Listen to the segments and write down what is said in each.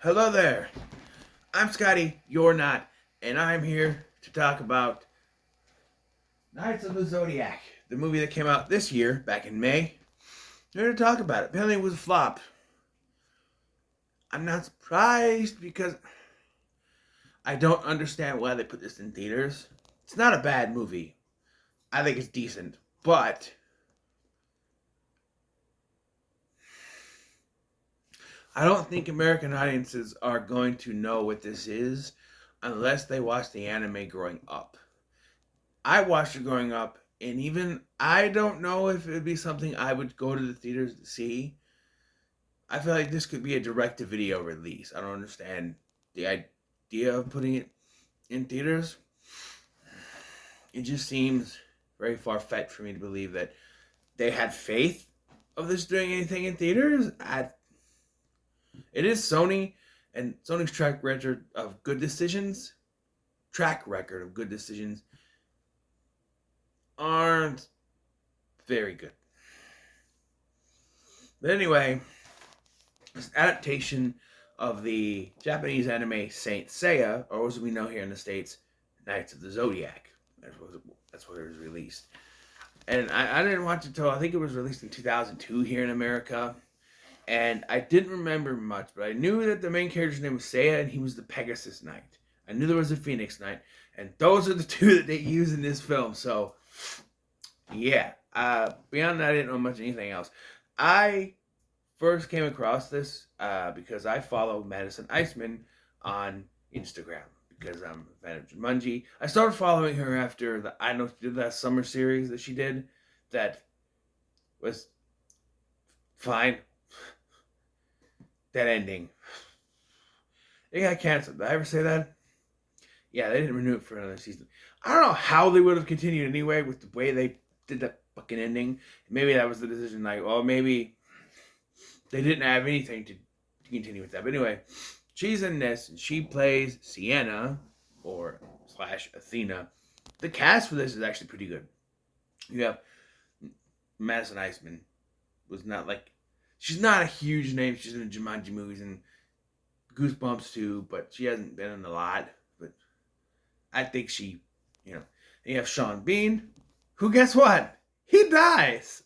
Hello there. I'm Scotty, you're not, and I'm here to talk about Knights of the Zodiac, the movie that came out this year, back in May. I'm here to talk about it. Apparently it was a flop. I'm not surprised because I don't understand why they put this in theaters. It's not a bad movie. I think it's decent, but I don't think American audiences are going to know what this is unless they watch the anime growing up. I watched it growing up, and even I don't know if it would be something I would go to the theaters to see. I feel like this could be a direct-to-video release. I don't understand the idea of putting it in theaters. It just seems very far-fetched for me to believe that they had faith of this doing anything in theaters. It is Sony, and Sony's track record of good decisions aren't very good. But anyway, this adaptation of the Japanese anime Saint Seiya, or as we know here in the States, Knights of the Zodiac. That's what it was released. And I didn't watch it until I think it was released in 2002 here in America. And I didn't remember much, but I knew that the main character's name was Seiya, and he was the Pegasus Knight. I knew there was a Phoenix Knight, and those are the two that they use in this film. So, yeah. Beyond that, I didn't know much anything else. I first came across this because I follow Madison Iceman on Instagram because I'm a fan of Jumanji. I started following her after I know she did that summer series that she did that was fine. That ending. It got canceled. Did I ever say that? Yeah, they didn't renew it for another season. I don't know how they would have continued anyway with the way they did that fucking ending. Maybe that was the decision. Like, well, maybe they didn't have anything to continue with that. But anyway, she's in this, and she plays Sienna, or / Athena. The cast for this is actually pretty good. You have Madison Iceman, was not like, she's not a huge name. She's in the Jumanji movies and Goosebumps too, but she hasn't been in a lot. But I think she, And you have Sean Bean, who, guess what? He dies.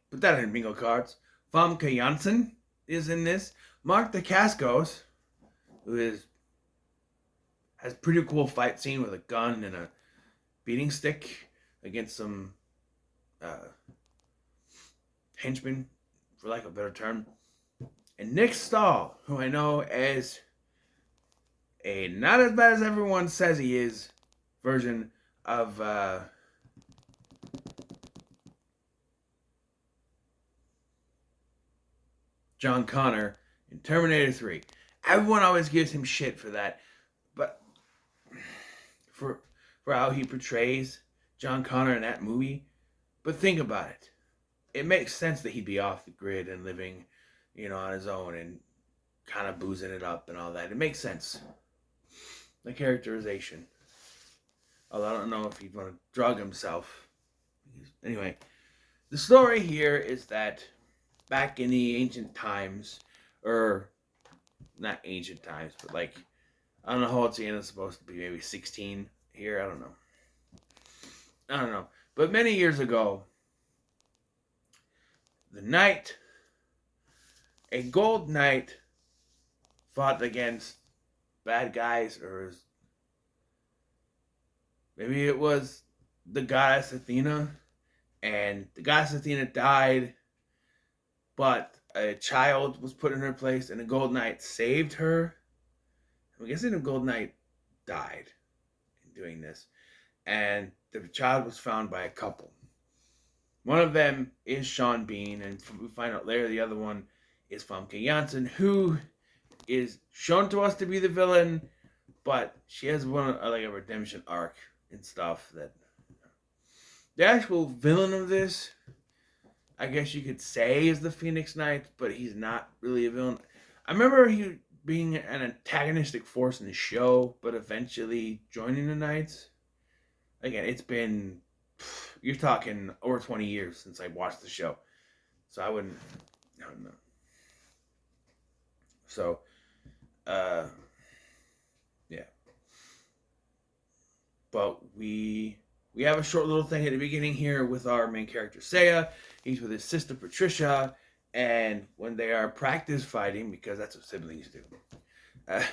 Put that in bingo cards. Famke Janssen is in this. Mark Dacascos, who has pretty cool fight scene with a gun and a beating stick against some henchmen, for lack of a better term. And Nick Stahl, who I know as a not as bad as everyone says he is version of John Connor in Terminator 3. Everyone always gives him shit for that, but for how he portrays John Connor in that movie. But think about it. It makes sense that he'd be off the grid and living, on his own and kind of boozing it up and all that. It makes sense. The characterization. Although I don't know if he'd want to drug himself. Anyway, the story here is that back in the ancient times, or not ancient times, but like, I don't know how old Sienna's supposed to be, maybe 16 here, I don't know. But many years ago, a gold knight fought against bad guys, or maybe it was the goddess Athena, and the goddess Athena died, but a child was put in her place, and a gold knight saved her. I'm guessing the gold knight died in doing this, and the child was found by a couple. One of them is Sean Bean, and we find out later the other one is Famke Janssen, who is shown to us to be the villain, but she has a redemption arc and stuff. That the actual villain of this, I guess you could say, is the Phoenix Knight, but he's not really a villain. I remember he being an antagonistic force in the show, but eventually joining the Knights. Again, it's been, you're talking over 20 years since I watched the show. So I don't know. So, uh, yeah. But we have a short little thing at the beginning here with our main character Seiya. He's with his sister Patricia, and when they are practice fighting, because that's what siblings do. Uh,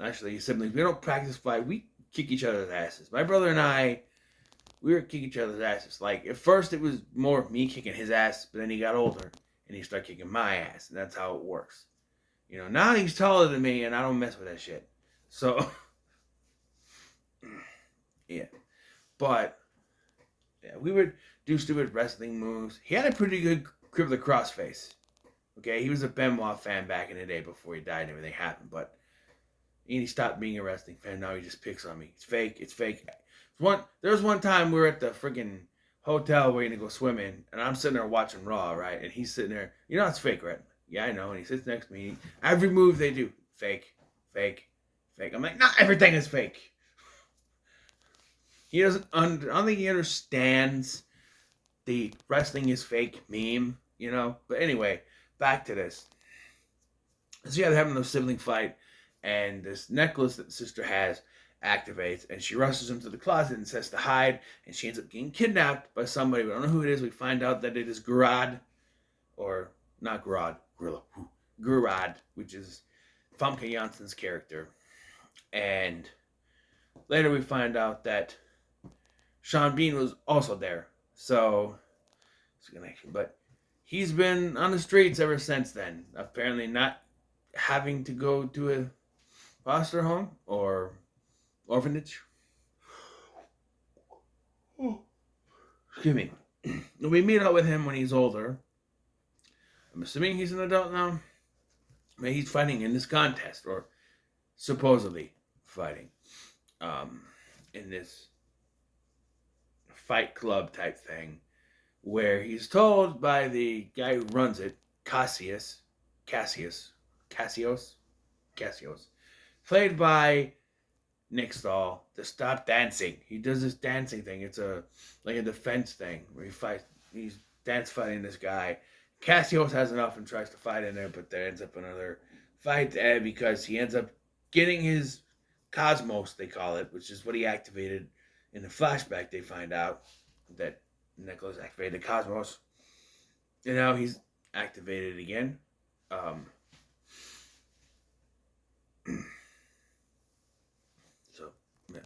Actually, siblings, we don't practice fight. We kick each other's asses. My brother and I, we were kicking each other's asses. Like, at first it was more of me kicking his ass, but then he got older and he started kicking my ass. And that's how it works. You know, now he's taller than me and I don't mess with that shit. So, yeah. But, yeah, we would do stupid wrestling moves. He had a pretty good Crib the Crossface. Okay, he was a Benoit fan back in the day before he died and everything happened. But he stopped being a wrestling fan. Now he just picks on me. It's fake. It's fake. There was one time we were at the freaking hotel waiting to go swimming, and I'm sitting there watching Raw, right? And he's sitting there. You know it's fake, right? Yeah, I know. And he sits next to me. Every move they do, fake, fake, fake. I'm like, not everything is fake. He doesn't. I don't think he understands the wrestling is fake meme, you know. But anyway, back to this. So yeah, they're having a sibling fight, and this necklace that the sister has activates, and she rushes him to the closet and says to hide, and she ends up getting kidnapped by somebody. We don't know who it is. We find out that it is Gurad, or not Gurad, Gurad, which is Famke Janssen's character. And later we find out that Sean Bean was also there. So, it's a connection. But he's been on the streets ever since then. Apparently not having to go to a foster home or orphanage. Excuse me. We meet up with him when he's older. I'm assuming he's an adult now. Maybe he's fighting in this contest, or supposedly fighting, in this fight club type thing, where he's told by the guy who runs it, Cassius, played by Nick Stahl, to stop dancing. He does this dancing thing. It's like a defense thing where he's dance fighting this guy. Cassius has enough and tries to fight in there, but there ends up another fight because he ends up getting his Cosmos, they call it, which is what he activated in the flashback. They find out that Nicholas activated the Cosmos, and now he's activated again. So, yeah.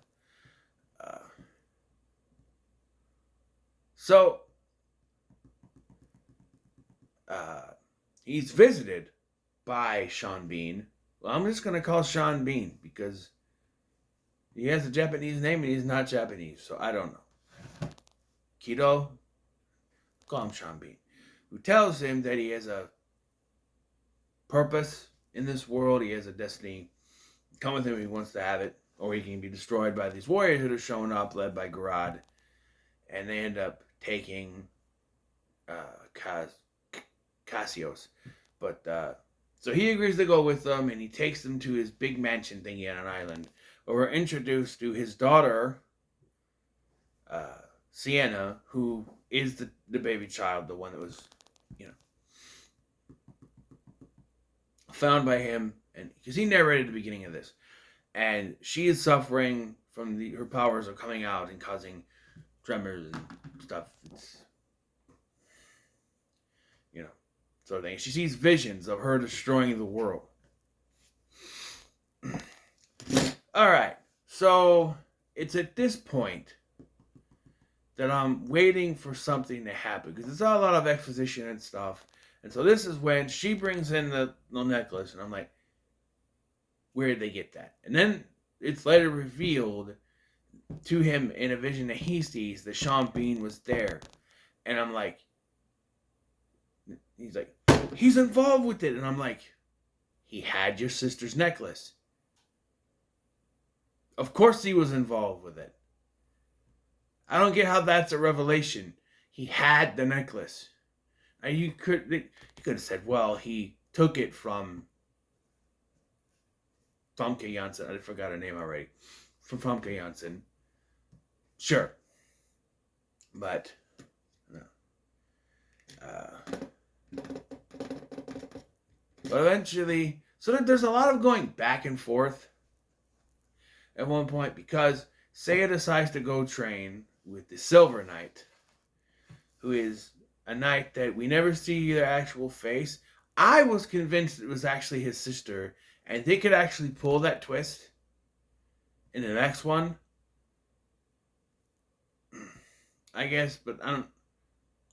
So, he's visited by Sean Bean. Well, I'm just going to call Sean Bean because he has a Japanese name and he's not Japanese, so I don't know. Kido, call him Sean Bean, who tells him that he has a purpose in this world. He has a destiny. Come with him if he wants to have it, or he can be destroyed by these warriors that are showing up, led by Garad, and they end up taking Cassius. But so he agrees to go with them, and he takes them to his big mansion thingy on an island, where we're introduced to his daughter, Sienna, who is the baby child, the one that was, found by him, and because he narrated the beginning of this, and she is suffering from her powers are coming out and causing tremors and stuff. It's, sort of thing. She sees visions of her destroying the world. All right, so it's at this point that I'm waiting for something to happen, because it's all a lot of exposition and stuff. And so this is when she brings in the necklace, and I'm like, where did they get that? And then it's later revealed to him in a vision that he sees that Sean Bean was there. And I'm like, he's like, he's involved with it. And I'm like, he had your sister's necklace. Of course he was involved with it. I don't get how that's a revelation. He had the necklace. And you could have said, well, he took it from Famke Janssen. I forgot her name already. From Famke Janssen. Sure. But, no. But eventually, So there's a lot of going back and forth at one point because Seiya decides to go train with the Silver Knight, who is a knight that we never see their actual face. I was convinced it was actually his sister, and they could actually pull that twist in the next one. I guess, but I don't.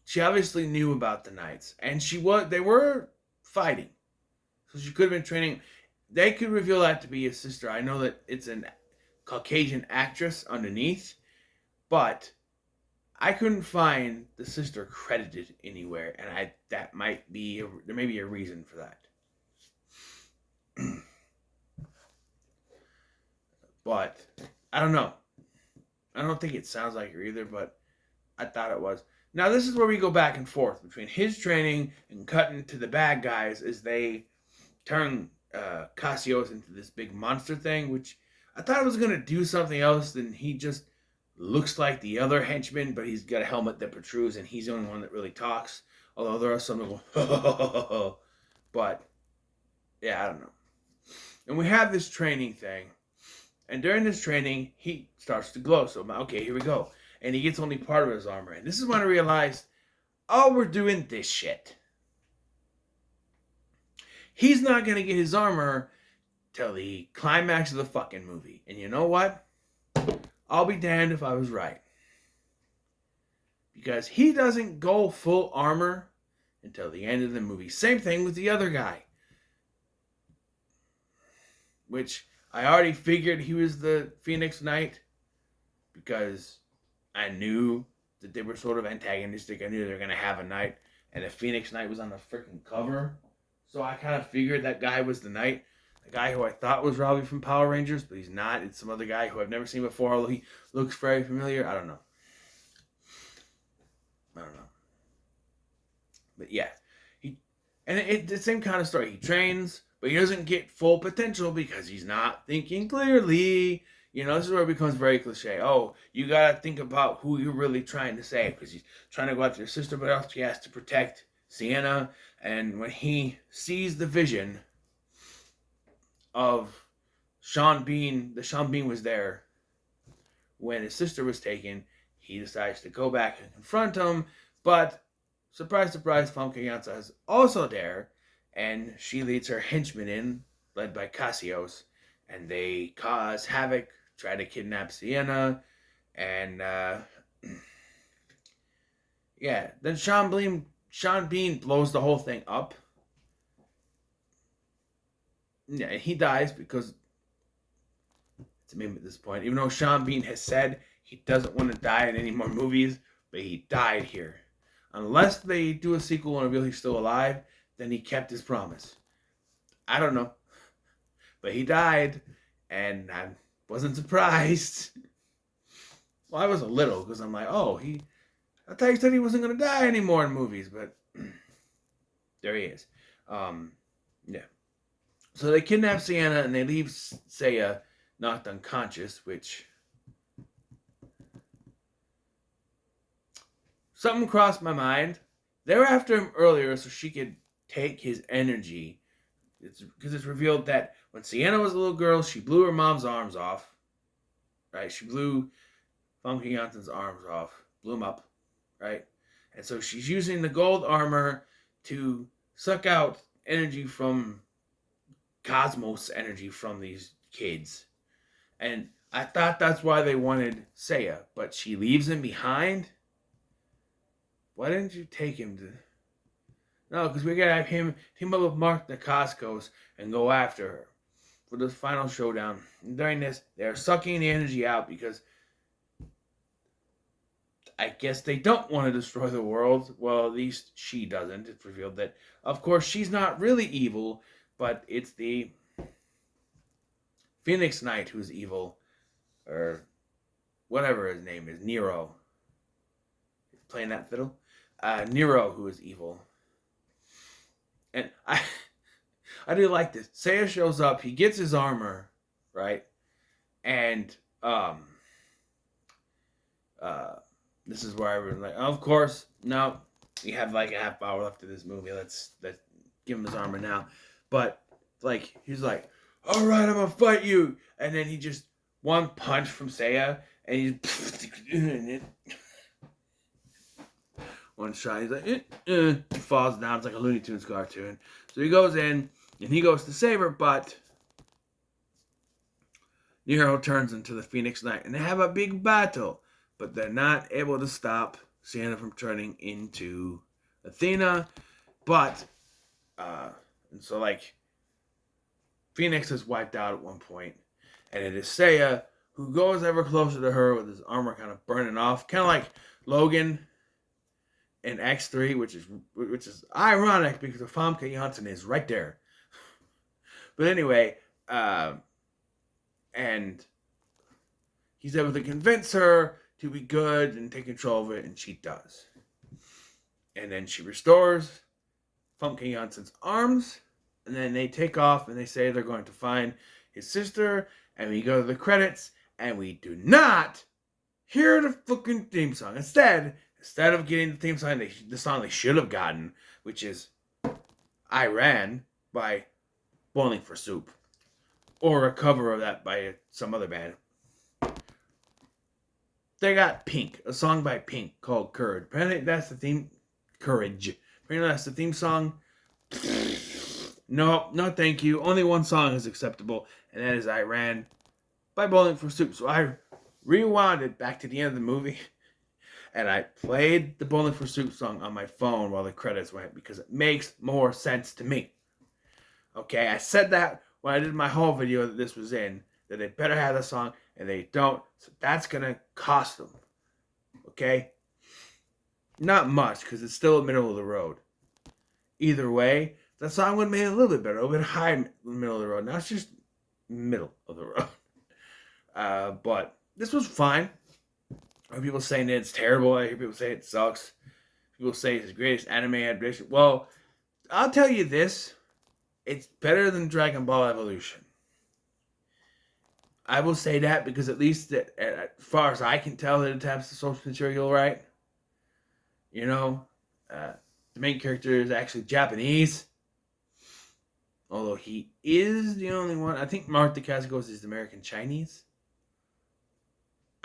She obviously knew about the knights, and they were fighting, so she could have been training. They could reveal that to be his sister. I know that it's an Caucasian actress underneath, but I couldn't find the sister credited anywhere, and there may be a reason for that. But I don't know. I don't think it sounds like her either, but I thought it was. Now this is where we go back and forth between his training and cutting to the bad guys as they turn Cassios into this big monster thing, which I thought it was going to do something else than he just looks like the other henchman, but he's got a helmet that protrudes and he's the only one that really talks. Although there are some that go, but yeah, I don't know. And we have this training thing, and during this training, he starts to glow. So I'm like, okay, here we go. And he gets only part of his armor. And this is when I realized, oh, we're doing this shit. He's not going to get his armor till the climax of the fucking movie. And you know what? I'll be damned if I was right. Because he doesn't go full armor until the end of the movie. Same thing with the other guy. Which I already figured he was the Phoenix Knight. Because I knew that they were sort of antagonistic. I knew they were going to have a knight. And the Phoenix Knight was on the freaking cover. So I kind of figured that guy was the knight. The guy who I thought was Robbie from Power Rangers, but he's not. It's some other guy who I've never seen before, although he looks very familiar. I don't know. But yeah. It's the same kind of story. He trains, but he doesn't get full potential because he's not thinking clearly. You know, this is where it becomes very cliche. Oh, you gotta think about who you're really trying to save, because he's trying to go after your sister, but also he has to protect Sienna. And when he sees the vision of Sean Bean, the Sean Bean was there when his sister was taken, he decides to go back and confront him. But surprise, surprise, Famke Janssen is also there, and she leads her henchmen in, led by Cassios, and they cause havoc, try to kidnap Sienna, and yeah, then Sean Bean blows the whole thing up. Yeah, he dies because it's a meme at this point. Even though Sean Bean has said he doesn't want to die in any more movies, but he died here. Unless they do a sequel and reveal he's still alive, then he kept his promise. I don't know. But he died, and I wasn't surprised. Well, I was a little, because I'm like, oh, I thought he said he wasn't going to die anymore in movies, but there he is. Yeah. So they kidnap Sienna, and they leave Seiya knocked unconscious, which... Something crossed my mind. They were after him earlier so she could take his energy. Because it's revealed that when Sienna was a little girl, she blew her mom's arms off. Right? She blew Famke Janssen's arms off. Blew them up. Right? And so she's using the gold armor to suck out energy from cosmos energy from these kids. And I thought that's why they wanted Seiya. But she leaves him behind. Why didn't you take him to... No, because we gotta have him team up with Mark Dacascos and go after her for the final showdown. And during this, they're sucking the energy out because I guess they don't want to destroy the world. Well, at least she doesn't. It's revealed that, of course, she's not really evil, but it's the Phoenix Knight who's evil, or whatever his name is, Nero. He's playing that fiddle. Nero, who is evil. And I do like this. Seiya shows up. He gets his armor, right? And this is where I was like, of course, no. We have like a half hour left of this movie. Let's give him his armor now. But like, he's like, all right, I'm gonna fight you. And then he just, one punch from Seiya, and he's, one shot, he's like, falls down. It's like a Looney Tunes cartoon. So he goes in, and he goes to save her, but Nero turns into the Phoenix Knight, and they have a big battle, but they're not able to stop Sienna from turning into Athena. But, and so, like, Phoenix is wiped out at one point, and it is Seiya who goes ever closer to her with his armor kind of burning off, kind of like Logan in X3, which is ironic because Famke Janssen is right there. But anyway, and he's able to convince her to be good and take control of it, and she does. And then she restores Famke Janssen's arms, and then they take off, and they say they're going to find his sister, and we go to the credits, and we do not hear the fucking theme song. Instead of getting the theme song, the song they should have gotten, which is I Ran by Bowling for Soup, or a cover of that by some other band. They got Pink, a song by Pink called Courage. Apparently that's the theme. Courage. Apparently that's the theme song. No, thank you. Only one song is acceptable, and that is I Ran by Bowling for Soup. So I rewound it back to the end of the movie, and I played the Bowling for Soup song on my phone while the credits went because it makes more sense to me. Okay, I said that when I did my whole video that this was in, that they better have the song, and they don't, so that's gonna cost them. Okay? Not much, because it's still middle of the road. Either way, that song would have made it a little bit better, a little bit high in the middle of the road. Now it's just middle of the road. But this was fine. I hear people saying that it's terrible. I hear people say it sucks. People say it's the greatest anime adaptation. Well, I'll tell you this. It's better than Dragon Ball Evolution. I will say that because at least as far as I can tell, it adapts the source material right. You know, the main character is actually Japanese. Although he is the only one. I think Mark DeCascos is American Chinese.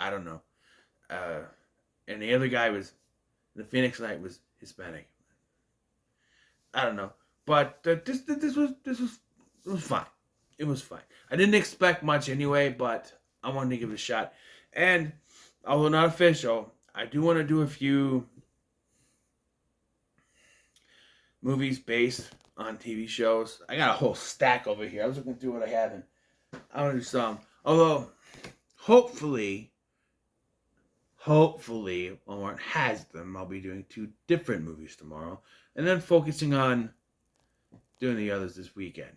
I don't know. And the other guy was, the Phoenix Knight was Hispanic. I don't know. But this was fine. It was fine. I didn't expect much anyway, but I wanted to give it a shot. And although not official, I do want to do a few movies based on TV shows. I got a whole stack over here. I was looking through what I have, and I want to do some. Although, hopefully, Walmart has them. I'll be doing 2 different movies tomorrow, and then focusing on doing the others this weekend.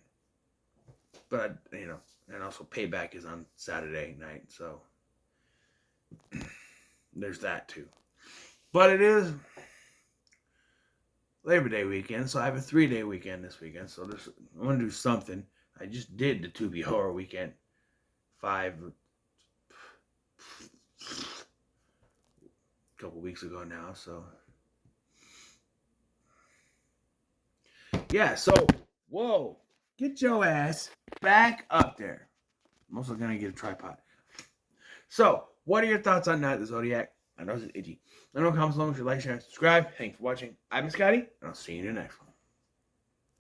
But, you know, and also Payback is on Saturday night, so there's that too. But it is Labor Day weekend, so I have a 3-day weekend this weekend, so I want to do something. I just did the Tubi Horror Weekend 5 a couple weeks ago now, so yeah, so whoa, get your ass back up there. I'm also gonna get a tripod. So, what are your thoughts on Night of the Zodiac? I know it's itchy. Let me know in the comments below if you like, share, and subscribe. Thanks for watching. I'm Scotty, and I'll see you in the next one.